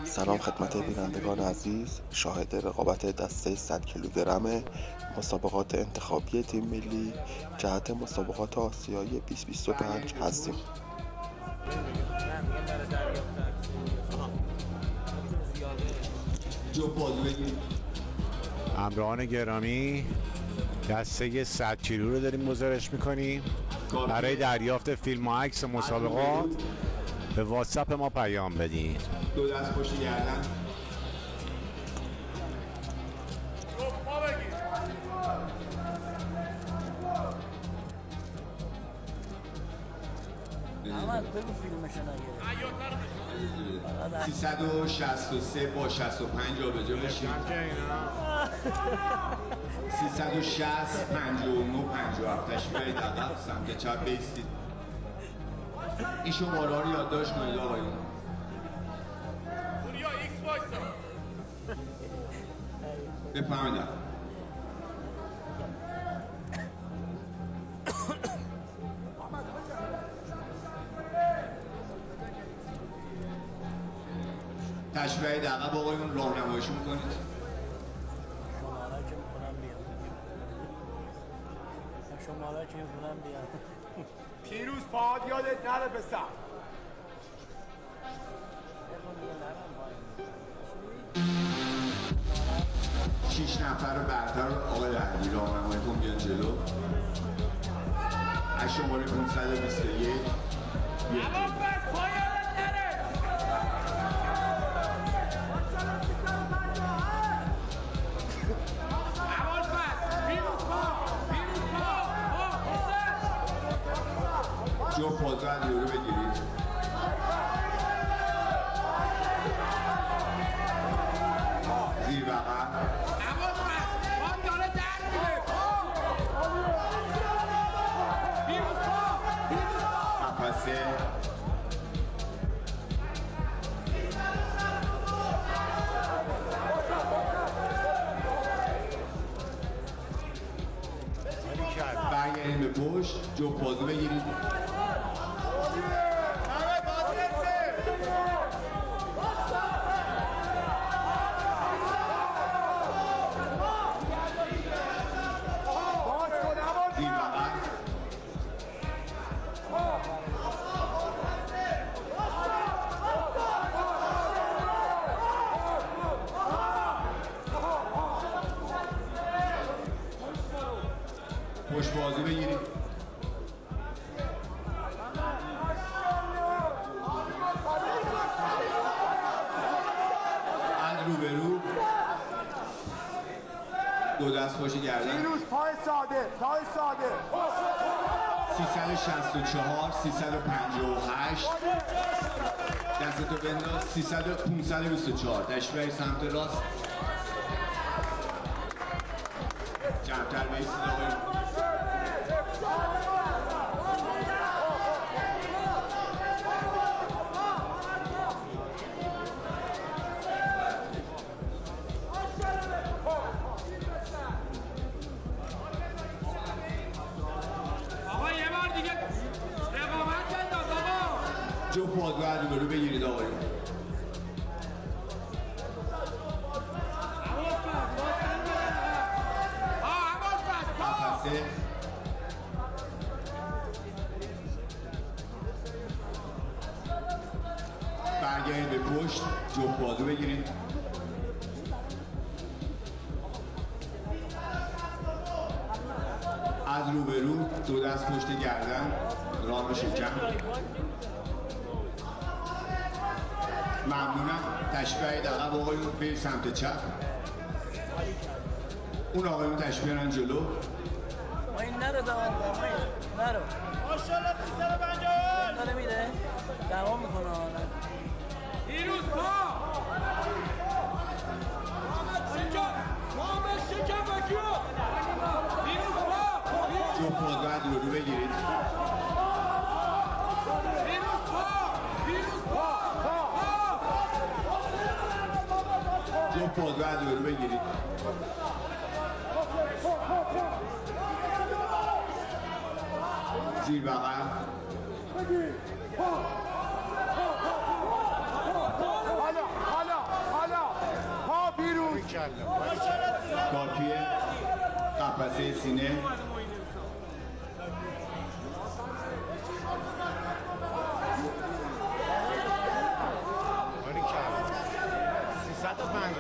سلام خدمت بینندگان عزیز، شاهد رقابت دسته 100 کیلوگرم مسابقات انتخابی تیم ملی جهت مسابقات آسیایی 2025 هستیم. همراهان گرامی، دسته 100 کیلو رو داریم گزارش میکنیم. برای دریافت فیلم و عکس مسابقات به واتساپ ما پیام بدین. دو دست پشت گردن. احمد بگو فیلمشو نگیره. 363 با 65 جا به جا بشید. 360 59 57 تشبیه عقب سمت چپ بیستید. این شماره ها رو یادداشت کنید آقایون. پوریا ایکس وایسا. بفهمیدم. تشبیه عقب آقایون راهنماییشون میکنید. شماره که میکنم بیاد. پیروز پاهات یادت نره پسر. 6 نفر برتر آقای علی راهنمایی کن بیان جلو. از شماره 521 جو پازو علی رو بگیرید. زیر بقر قفسه برگردید به پشت. جو پازو بگیرید. پشت بازو بگیرید. از روبرو دو دست پشت گردن. پیروز پای ساده، پای ساده. 364 358 دستتو بنداز. 524 تشبیه سمت راست. جمعتر بیستید آقایون. جو پازو علی رو بگیرید آقایون. قفسه برگردید به پشت. جو پازو بگیرید. از روبرو دو دست پشت گردن. راه شکم. ممنونم. تشبیه عقب آقایون به سمت چپ. اون آقایون تشبیه‌اند جلو. ما این نرو دوام نرو. ماشاءالله 350 داره میره. دوام میکنه آنه. پیروز پا. محمد شکم بکیو. پیروز پا. جو پازو علی رو بگیرید. پیروز پا. پیروز پا. جو پازو علی رو بگیرید. زیر بغل. حالا کافی قفسه سینه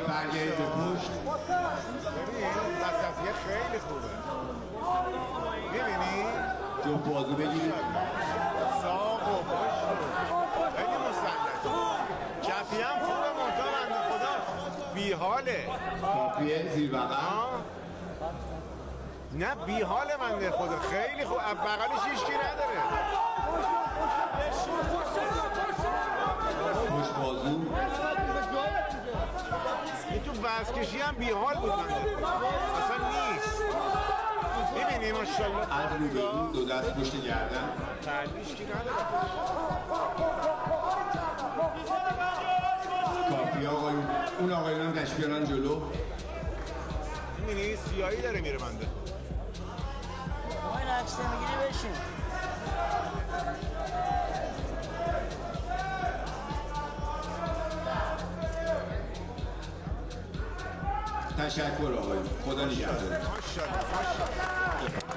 برگردید به پشت. ببین وسطیه خیلی خوبه. میبینی؟ جفت بازو بگیرید. ساق و پشت خیلی مسلط. کفی هم خوبه منتها بنده خدا بیحاله. کافیه زیر بغل. نه بیحاله بنده خدا خیلی خوب. بغلش هیچکی نداره. پشت بازو. این تو وزکشی هم بیحال بود بنده اصلا نیست. میبینی ماشاءالله از رو به رو دو دست پشت گردن. تردیشکی نداره. کافی آقایون. اون آقایون هم تشریف بیارن جلو. میبینی سیاهی داره میره بنده. ما این عکس نمیگیری بشین. تشکر آقایون. خدا نگهدار. ماشاءالله ماشاءالله.